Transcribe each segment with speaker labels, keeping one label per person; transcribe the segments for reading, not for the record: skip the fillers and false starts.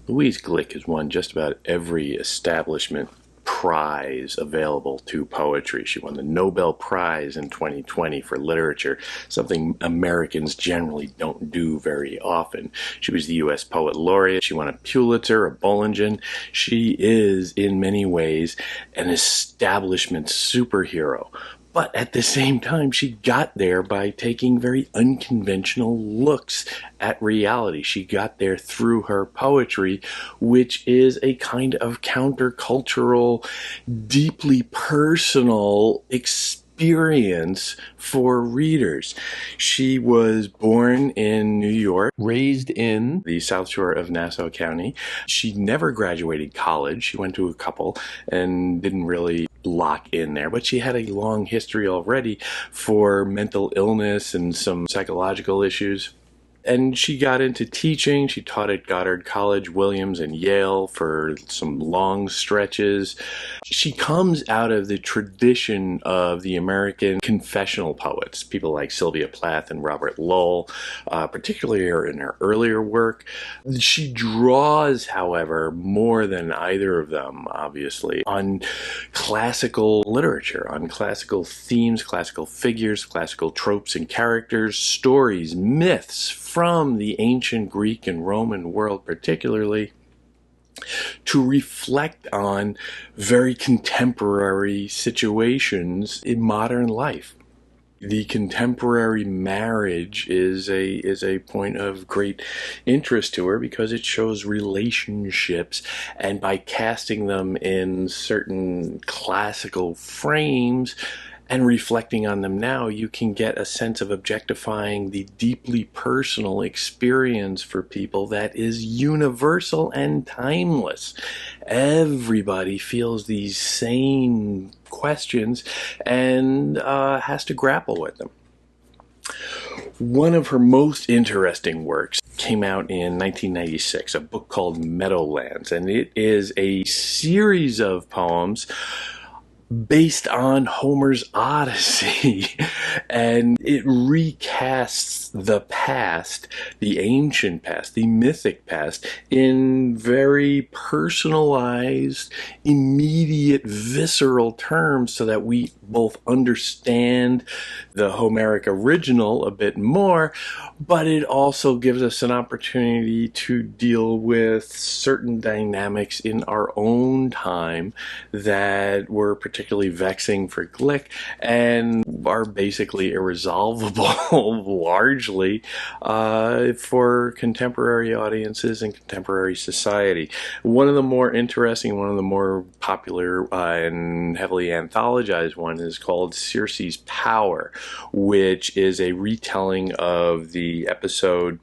Speaker 1: Louise Glick has won just about every establishment prize available to poetry. She won the Nobel Prize in 2020 for literature, something Americans generally don't do very often. She was the U.S. Poet Laureate. She won a Pulitzer, a Bollingen. She is, in many ways, an establishment superhero. But at the same time, she got there by taking very unconventional looks at reality. She got there through her poetry, which is a kind of countercultural, deeply personal experience for readers. She was born in New York, raised in the South Shore of Nassau County. She never graduated college. She went to a couple and didn't really lock in there, but she had a long history already for mental illness and some psychological issues. And she got into teaching. She taught at Goddard College, Williams, and Yale for some long stretches. She comes out of the tradition of the American confessional poets, people like Sylvia Plath and Robert Lowell, particularly in her earlier work. She draws, however, more than either of them, obviously, on classical literature, on classical themes, classical figures, classical tropes and characters, stories, myths, from the ancient Greek and Roman world particularly, to reflect on very contemporary situations in modern life. The contemporary marriage is a point of great interest to her because it shows relationships, and by casting them in certain classical frames and reflecting on them now, you can get a sense of objectifying the deeply personal experience for people that is universal and timeless. Everybody feels these same questions and has to grapple with them. One of her most interesting works came out in 1996, a book called Meadowlands, and it is a series of poems based on Homer's Odyssey, and it recasts the past, the ancient past, the mythic past, in very personalized, immediate, visceral terms so that we both understand the Homeric original a bit more, but it also gives us an opportunity to deal with certain dynamics in our own time that were particularly vexing for Glick and are basically irresolvable largely for contemporary audiences and contemporary society. One of the more interesting, one of the more popular and heavily anthologized one is called Circe's Power, which is a retelling of the episode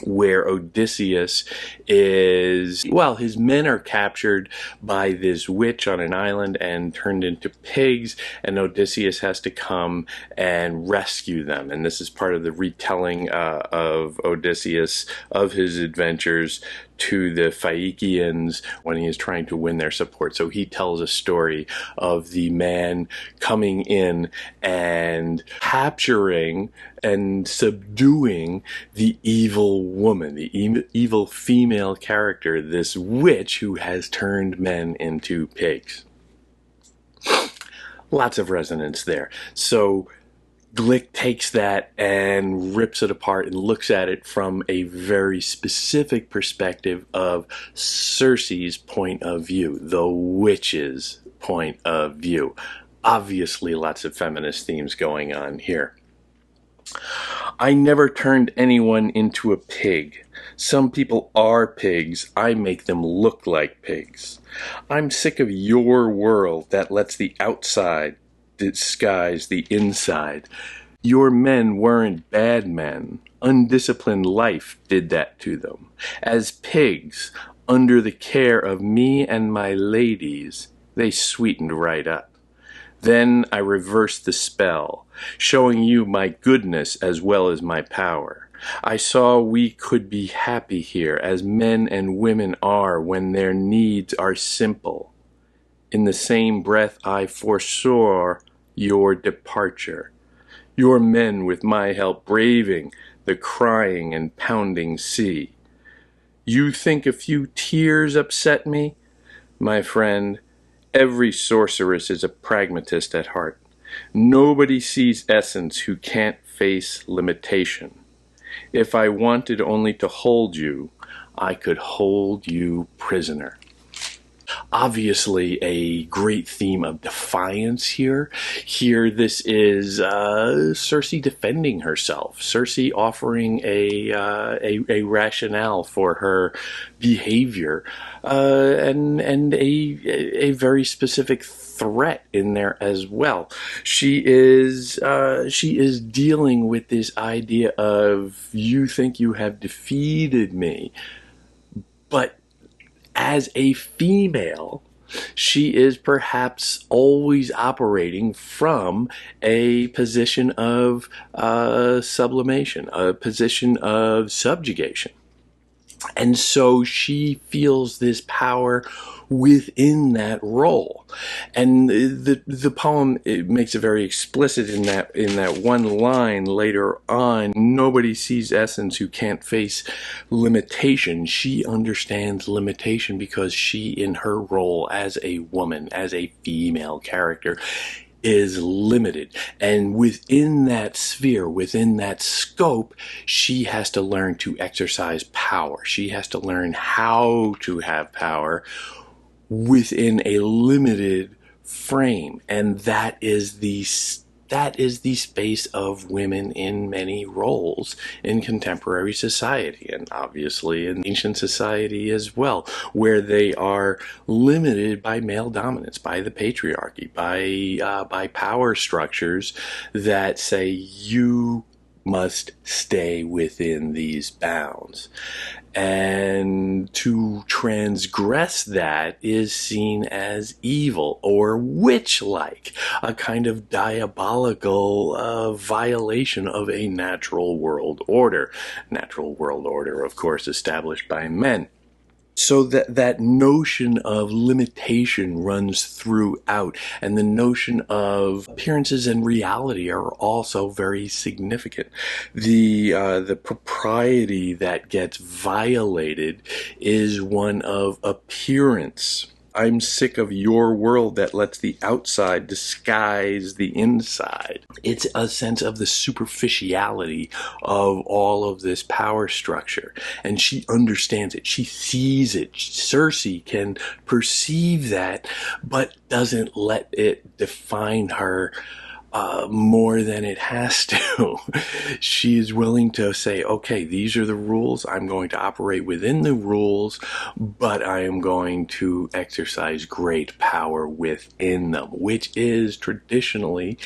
Speaker 1: where Odysseus is, well, his men are captured by this witch on an island and turned into pigs, and Odysseus has to come and rescue them. And this is part of the retelling of Odysseus, of his adventures to the Phaeacians when he is trying to win their support. So he tells a story of the man coming in and capturing and subduing the evil woman, the evil female character, this witch who has turned men into pigs. Lots of resonance there. So Glick takes that and rips it apart and looks at it from a very specific perspective of Circe's point of view, the witch's point of view. Obviously, lots of feminist themes going on here. I never turned anyone into a pig. Some people are pigs. I make them look like pigs. I'm sick of your world that lets the outside disguise the inside. Your men weren't bad men. Undisciplined life did that to them. As pigs, under the care of me and my ladies, they sweetened right up. Then I reversed the spell, showing you my goodness as well as my power. I saw we could be happy here, as men and women are when their needs are simple. In the same breath I foresaw your departure, your men with my help braving the crying and pounding sea. You think a few tears upset me? My friend, every sorceress is a pragmatist at heart. Nobody sees essence who can't face limitation. If I wanted only to hold you, I could hold you prisoner. Obviously a great theme of defiance here. Here, this is Circe defending herself. Circe offering a rationale for her behavior, and a very specific threat in there as well. She is dealing with this idea of, you think you have defeated me, but as a female, she is perhaps always operating from a position of sublimation, a position of subjugation. And so she feels this power within that role. And the poem, it makes it very explicit in that one line later on. Nobody sees essence who can't face limitation. She understands limitation because she, in her role as a woman, as a female character, is limited. And within that sphere, within that scope, she has to learn to exercise power. She has to learn how to have power within a limited frame. And that is the space of women in many roles in contemporary society, and obviously in ancient society as well, where they are limited by male dominance, by the patriarchy, by power structures that say you must stay within these bounds. And to transgress that is seen as evil or witch-like, a kind of diabolical violation of a natural world order. Natural world order, of course, established by men. So that notion of limitation runs throughout, and the notion of appearances and reality are also very significant. The propriety that gets violated is one of appearance. I'm sick of your world that lets the outside disguise the inside. It's a sense of the superficiality of all of this power structure. And she understands it. She sees it. Circe can perceive that, but doesn't let it define her more than it has to. She is willing to say, okay, these are the rules. I'm going to operate within the rules, but I am going to exercise great power within them, which is traditionally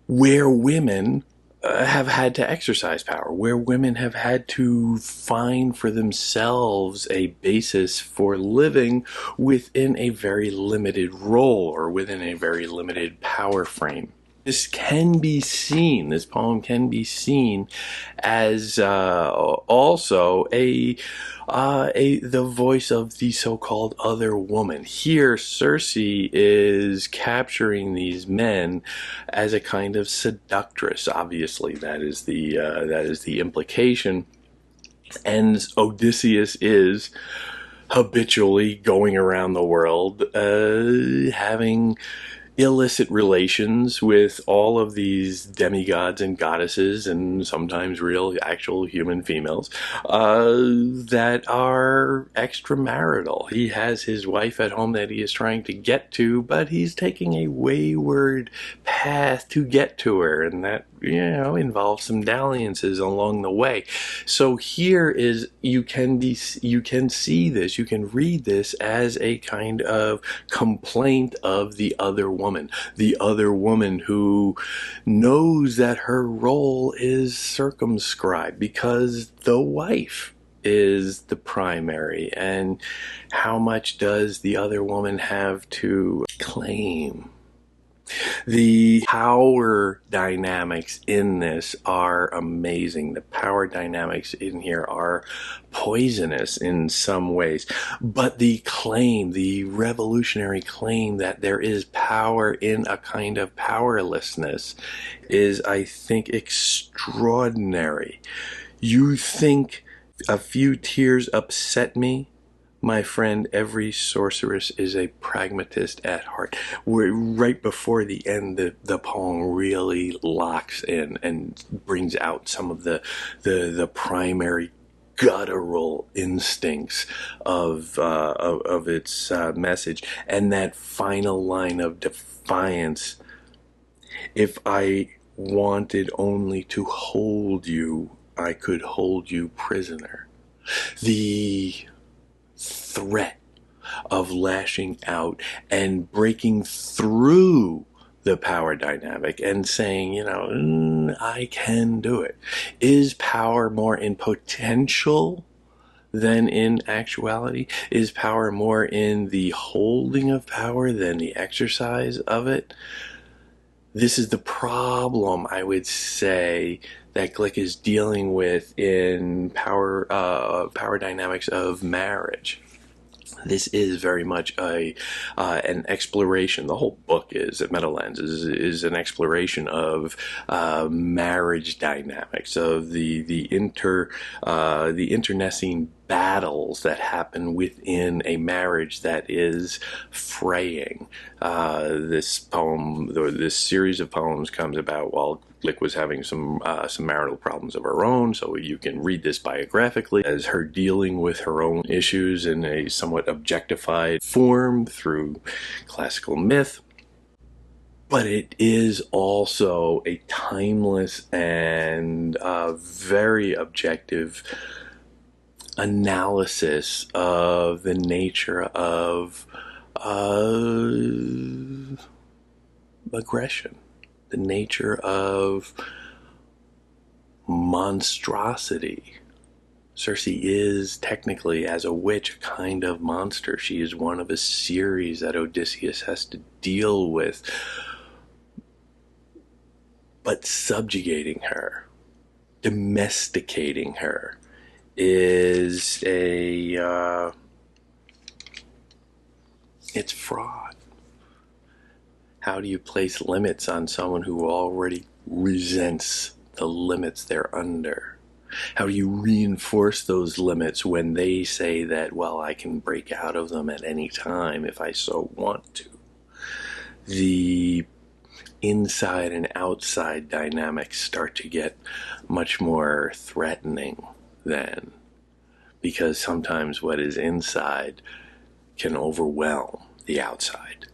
Speaker 1: where women have had to exercise power, where women have had to find for themselves a basis for living within a very limited role or within a very limited power frame. This can be seen, this poem can be seen as also the voice of the so-called other woman. Here, Circe is capturing these men as a kind of seductress. Obviously, that is the implication. And Odysseus is habitually going around the world, having illicit relations with all of these demigods and goddesses, and sometimes real actual human females that are extramarital. He has his wife at home that he is trying to get to, but he's taking a wayward path to get to her, and that involves some dalliances along the way. So here is, you can see this, you can read this as a kind of complaint of the other woman who knows that her role is circumscribed because the wife is the primary, and how much does the other woman have to claim? The power dynamics in this are amazing. The power dynamics in here are poisonous in some ways. But the claim, the revolutionary claim that there is power in a kind of powerlessness is, I think, extraordinary. You think A few tears upset me. My friend, every sorceress is a pragmatist at heart. Right before the end, the poem really locks in and brings out some of the primary guttural instincts of its message. And that final line of defiance: if I wanted only to hold you, I could hold you prisoner. The threat of lashing out and breaking through the power dynamic and saying, I can do it. Is power more in potential than in actuality? Is power more in the holding of power than the exercise of it? This is the problem, I would say, that Glick is dealing with in power dynamics of marriage. This is very much an exploration. The whole book is at Meadowlands is an exploration of marriage dynamics, of the internecine battles that happen within a marriage that is fraying. This series of poems comes about while Glick was having some marital problems of her own, so you can read this biographically as her dealing with her own issues in a somewhat objectified form through classical myth. But it is also a timeless and very objective analysis of the nature of aggression, the nature of monstrosity. Circe is technically, as a witch, a kind of monster. She is one of a series that Odysseus has to deal with. But subjugating her, domesticating her, is it's fraud. How do you place limits on someone who already resents the limits they're under? How do you reinforce those limits when they say that, well, I can break out of them at any time if I so want to? The inside and outside dynamics start to get much more threatening then, because sometimes what is inside can overwhelm the outside.